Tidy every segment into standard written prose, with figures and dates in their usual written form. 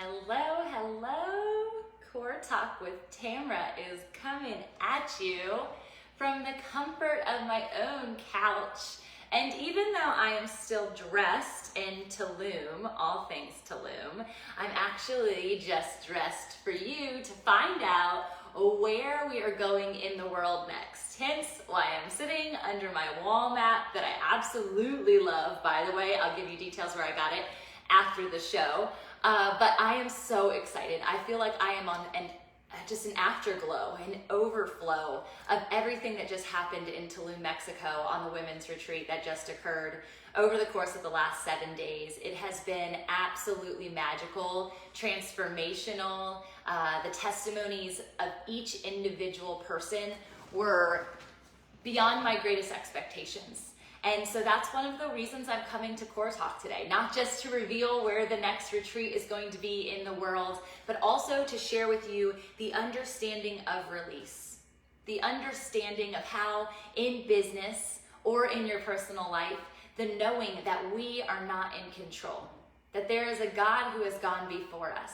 Hello, hello. Core Talk with Tamra is coming at you from the comfort of my own couch. And even though I am still dressed in Tulum, all things Tulum, I'm actually just dressed for you to find out where we are going in the world next. Hence why I'm sitting under my wall map that I absolutely love. By the way, I'll give you details where I got it after the show. But I am so excited. I feel like I am on just an afterglow, an overflow of everything that just happened in Tulum, Mexico on the women's retreat that just occurred over the course of the last 7 days. It has been absolutely magical, transformational. The testimonies of each individual person were beyond my greatest expectations. And so that's one of the reasons I'm coming to Core Talk today, not just to reveal where the next retreat is going to be in the world, but also to share with you the understanding of release, the understanding of how in business or in your personal life, the knowing that we are not in control, that there is a God who has gone before us,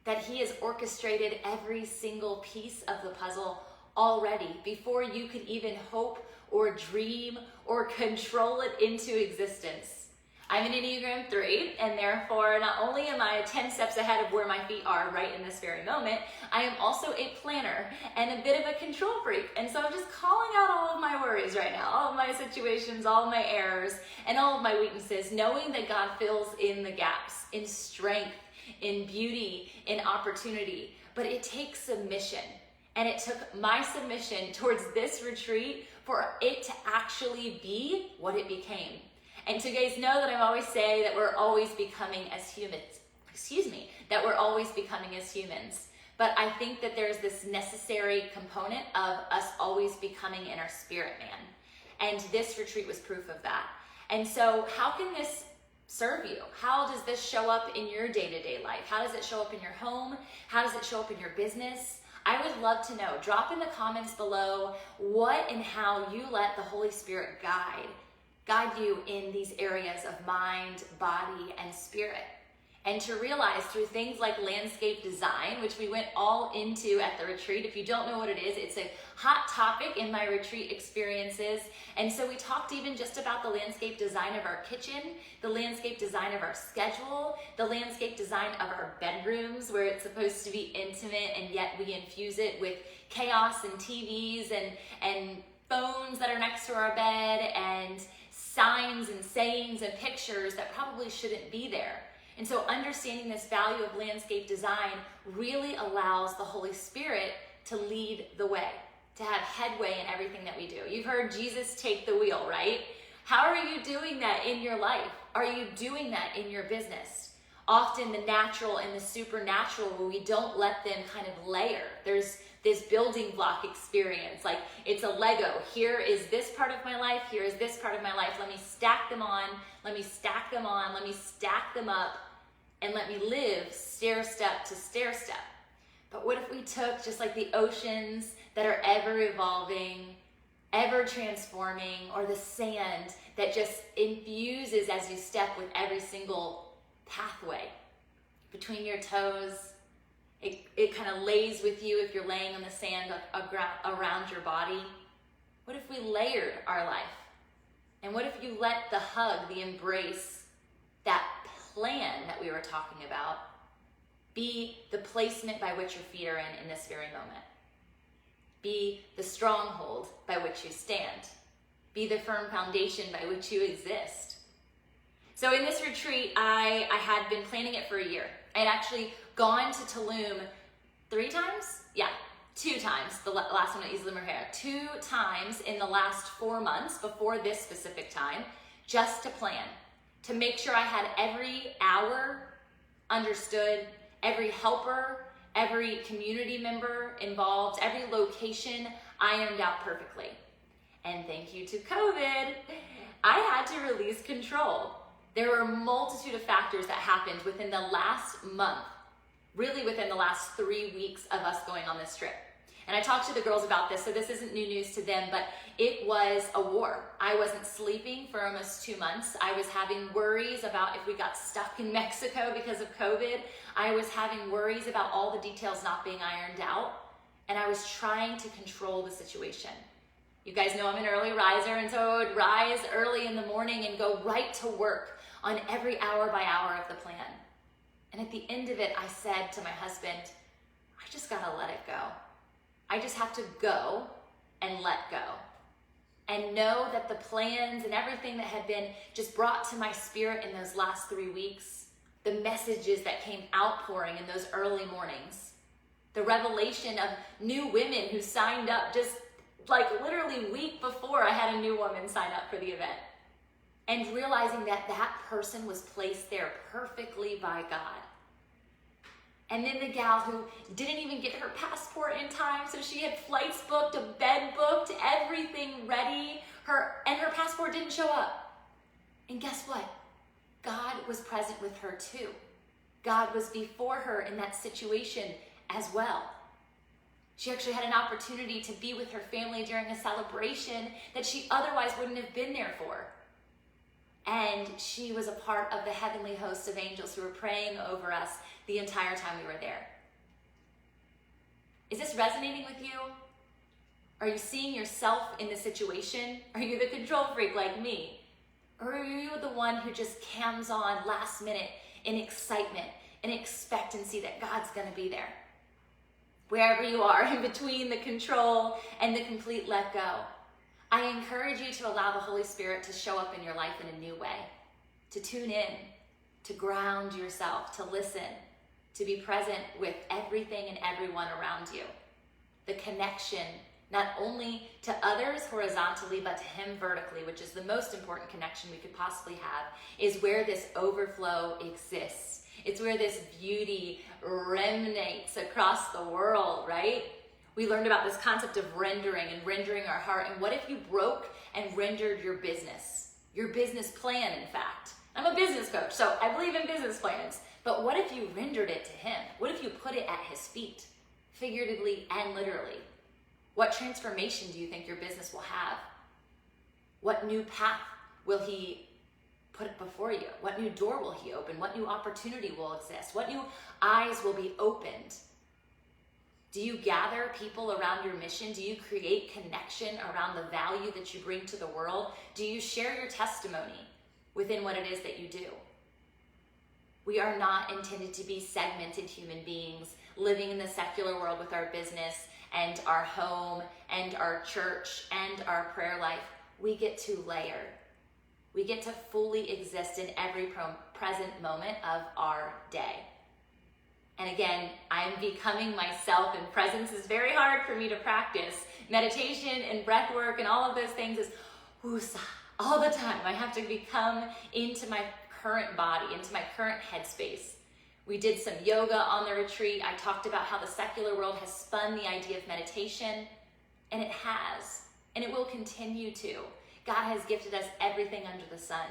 that He has orchestrated every single piece of the puzzle already before you could even hope or dream or control it into existence. I'm an Enneagram 3, and therefore not only am I 10 steps ahead of where my feet are right in this very moment, I am also a planner and a bit of a control freak. And so I'm just calling out all of my worries right now, all of my situations, all of my errors, and all of my weaknesses, knowing that God fills in the gaps in strength, in beauty, in opportunity. But it takes submission. And it took my submission towards this retreat for it to actually be what it became. And so you guys know that I always say that we're always becoming as humans. That we're always becoming as humans. But I think that there's this necessary component of us always becoming in our spirit man. And this retreat was proof of that. And so how can this serve you? How does this show up in your day-to-day life? How does it show up in your home? How does it show up in your business? I would love to know. Drop in the comments below what and how you let the Holy Spirit guide you in these areas of mind, body, and spirit. And to realize through things like landscape design, which we went all into at the retreat. If you don't know what it is, it's a hot topic in my retreat experiences. And so we talked even just about the landscape design of our kitchen, the landscape design of our schedule, the landscape design of our bedrooms, where it's supposed to be intimate and yet we infuse it with chaos and TVs and phones that are next to our bed and signs and sayings and pictures that probably shouldn't be there. And so understanding this value of landscape design really allows the Holy Spirit to lead the way, to have headway in everything that we do. You've heard Jesus take the wheel, right? How are you doing that in your life? Are you doing that in your business? Often the natural and the supernatural, where we don't let them kind of layer. There's this building block experience, like it's a Lego. Here is this part of my life, here is this part of my life. Let me stack them on, let me stack them on, let me stack them up, and let me live stair step to stair step. But what if we took just like the oceans that are ever evolving, ever transforming, or the sand that just infuses as you step with every single pathway between your toes? It kind of lays with you if you're laying on the sand around your body. What if we layered our life? And what if you let the hug, the embrace, that plan that we were talking about be the placement by which your feet are in this very moment? Be the stronghold by which you stand. Be the firm foundation by which you exist. So in this retreat, I had been planning it for a year. I had actually gone to Tulum 3 times? Yeah, 2 times. The last one at Isla Mujer. 2 times in the last 4 months before this specific time, just to plan, to make sure I had every hour understood, every helper, every community member involved, every location ironed out perfectly. And thank you to COVID, I had to release control. There were a multitude of factors that happened within the last month, really within the last 3 weeks of us going on this trip. And I talked to the girls about this, so this isn't new news to them, but it was a war. I wasn't sleeping for almost 2 months. I was having worries about if we got stuck in Mexico because of COVID. I was having worries about all the details not being ironed out. And I was trying to control the situation. You guys know I'm an early riser, and so I would rise early in the morning and go right to work on every hour by hour of the plan. And at the end of it, I said to my husband, I just gotta let it go. I just have to go and let go. And know that the plans and everything that had been just brought to my spirit in those last 3 weeks, the messages that came outpouring in those early mornings, the revelation of new women who signed up just like literally week before I had a new woman sign up for the event. And realizing that that person was placed there perfectly by God. And then the gal who didn't even get her passport in time, so she had flights booked, a bed booked, everything ready, her passport didn't show up. And guess what? God was present with her too. God was before her in that situation as well. She actually had an opportunity to be with her family during a celebration that she otherwise wouldn't have been there for. And she was a part of the heavenly host of angels who were praying over us the entire time we were there. Is this resonating with you? Are you seeing yourself in the situation? Are you the control freak like me? Or are you the one who just cams on last minute in excitement and expectancy that God's gonna be there? Wherever you are, in between the control and the complete let go, I encourage you to allow the Holy Spirit to show up in your life in a new way, to tune in, to ground yourself, to listen, to be present with everything and everyone around you. The connection, not only to others horizontally, but to Him vertically, which is the most important connection we could possibly have, is where this overflow exists. It's where this beauty remnates across the world, right? We learned about this concept of rendering and rendering our heart. And what if you broke and rendered your business plan, in fact? I'm a business coach, so I believe in business plans. But what if you rendered it to Him? What if you put it at His feet, figuratively and literally? What transformation do you think your business will have? What new path will He put before you? What new door will He open? What new opportunity will exist? What new eyes will be opened? Do you gather people around your mission? Do you create connection around the value that you bring to the world? Do you share your testimony within what it is that you do? We are not intended to be segmented human beings living in the secular world with our business and our home and our church and our prayer life. We get to layer. We get to fully exist in every present moment of our day. And again, I'm becoming myself, and presence is very hard for me to practice. Meditation and breath work and all of those things is woosah, all the time. I have to become into my current body, into my current headspace. We did some yoga on the retreat. I talked about how the secular world has spun the idea of meditation, and it has, and it will continue to. God has gifted us everything under the sun,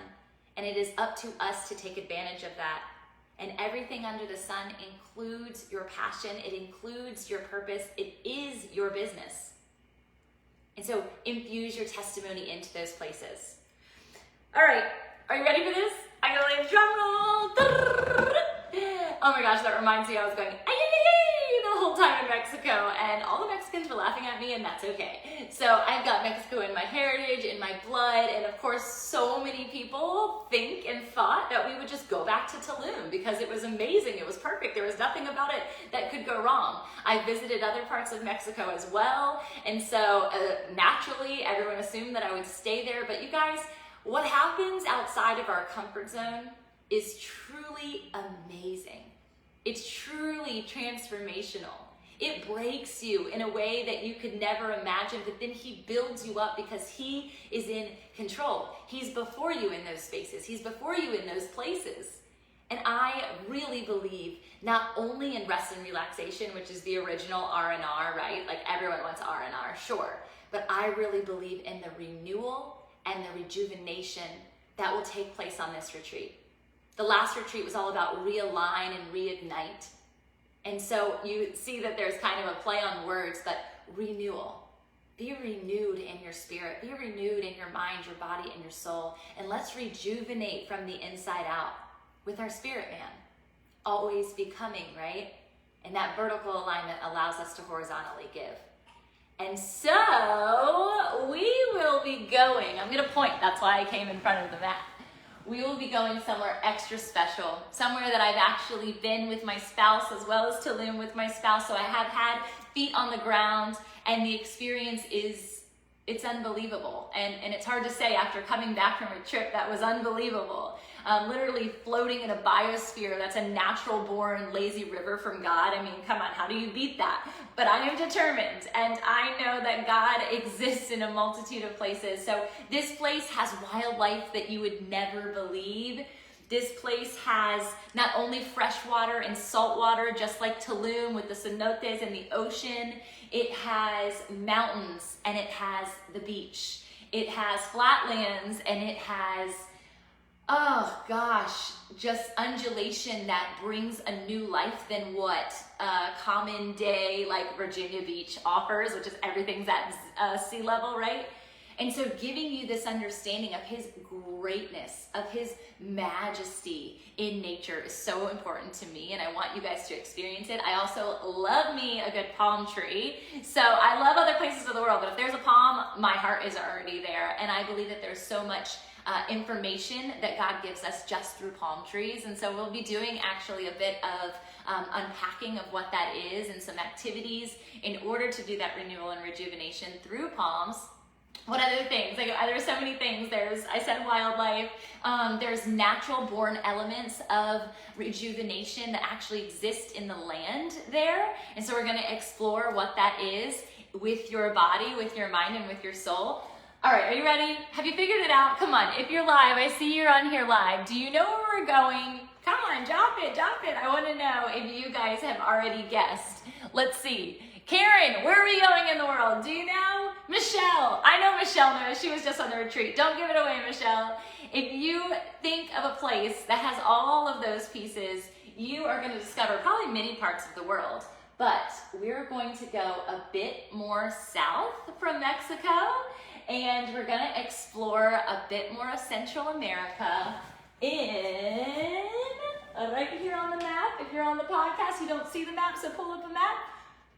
and it is up to us to take advantage of that. And everything under the sun includes your passion, it includes your purpose, it is your business. And so infuse your testimony into those places. All right, are you ready for this? I gotta lay a drum roll. Oh my gosh, that reminds me I was going the whole time in Mexico, and all the Mexicans were laughing at me, and that's okay. So I've got Mexico in my heritage, in my blood, and of course so many people think and thought that we would just go back to Tulum because it was amazing, it was perfect, there was nothing about it that could go wrong. I visited other parts of Mexico as well, and so naturally everyone assumed that I would stay there, but you guys, what happens outside of our comfort zone is truly amazing. It's truly transformational. It breaks you in a way that you could never imagine, but then He builds you up because He is in control. He's before you in those spaces. He's before you in those places. And I really believe not only in rest and relaxation, which is the original R&R, right? Like everyone wants R&R, sure. But I really believe in the renewal and the rejuvenation that will take place on this retreat. The last retreat was all about realign and reignite. And so you see that there's kind of a play on words, but renewal. Be renewed in your spirit. Be renewed in your mind, your body, and your soul. And let's rejuvenate from the inside out with our spirit man. Always becoming, right? And that vertical alignment allows us to horizontally give. And so we will be going, I'm going to point, that's why I came in front of the mat. We will be going somewhere extra special, somewhere that I've actually been with my spouse as well as Tulum with my spouse. So I have had feet on the ground, and the experience it's unbelievable. And it's hard to say after coming back from a trip that was unbelievable. Literally floating in a biosphere that's a natural born lazy river from God. I mean, come on, how do you beat that? But I am determined, and I know that God exists in a multitude of places. So this place has wildlife that you would never believe. This place has not only fresh water and salt water, just like Tulum with the cenotes and the ocean. It has mountains, and it has the beach. It has flatlands, and it has, oh gosh, just undulation that brings a new life than what a common day like Virginia Beach offers, which is everything's at sea level, right? And so giving you this understanding of his greatness, of his majesty in nature is so important to me, and I want you guys to experience it. I also love me a good palm tree. So I love other places of the world, but if there's a palm, my heart is already there. And I believe that there's so much information that God gives us just through palm trees. And so we'll be doing actually a bit of unpacking of what that is and some activities in order to do that renewal and rejuvenation through palms. What other things? Like, there's so many things. I said wildlife. There's natural born elements of rejuvenation that actually exist in the land there. And so we're going to explore what that is with your body, with your mind, and with your soul. All right, are you ready? Have you figured it out? Come on, if you're live, I see you're on here live. Do you know where we're going? Come on, drop it. I want to know if you guys have already guessed. Let's see. Karen, where are we going in the world? Do you know? Michelle. I know Michelle knows. She was just on the retreat. Don't give it away, Michelle. If you think of a place that has all of those pieces, you are going to discover probably many parts of the world. But we're going to go a bit more south from Mexico, and we're going to explore a bit more of Central America in, right here on the map. If you're on the podcast, you don't see the map, so pull up a map.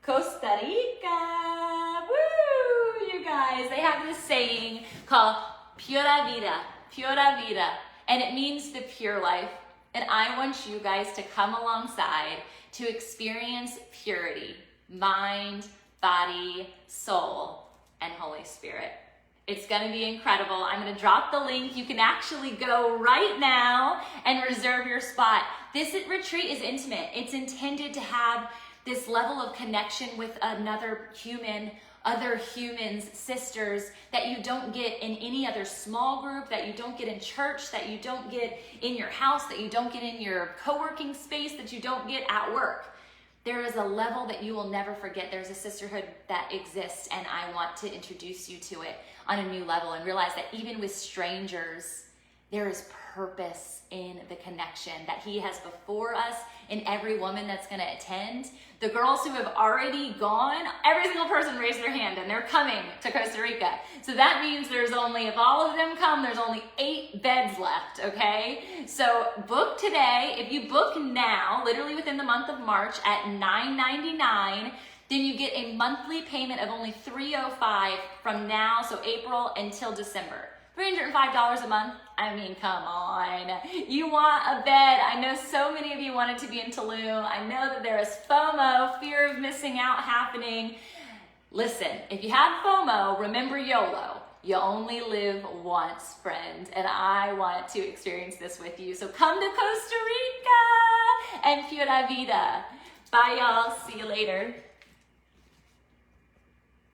Costa Rica. Woo! You guys, they have this saying called Pura Vida, and it means the pure life. And I want you guys to come alongside to experience purity, mind, body, soul, and Holy Spirit. It's going to be incredible. I'm going to drop the link. You can actually go right now and reserve your spot. This retreat is intimate. It's intended to have this level of connection with another human, other humans, sisters, that you don't get in any other small group, that you don't get in church, that you don't get in your house, that you don't get in your co-working space, that you don't get at work. There is a level that you will never forget. There's a sisterhood that exists, and I want to introduce you to it on a new level and realize that even with strangers, there is purpose in the connection that he has before us in every woman that's going to attend. The girls who have already gone, every single person raised their hand and they're coming to Costa Rica. So that means there's only, if all of them come, there's only 8 beds left, okay? So book today. If you book now, literally within the month of March at $9.99, then you get a monthly payment of only $305 from now, so April until December. $305 a month. I mean, come on. You want a bed. I know so many of you wanted to be in Tulum. I know that there is FOMO, fear of missing out, happening. Listen, if you have FOMO, remember YOLO. You only live once, friend, and I want to experience this with you. So come to Costa Rica and Pura Vida. Bye, y'all. See you later.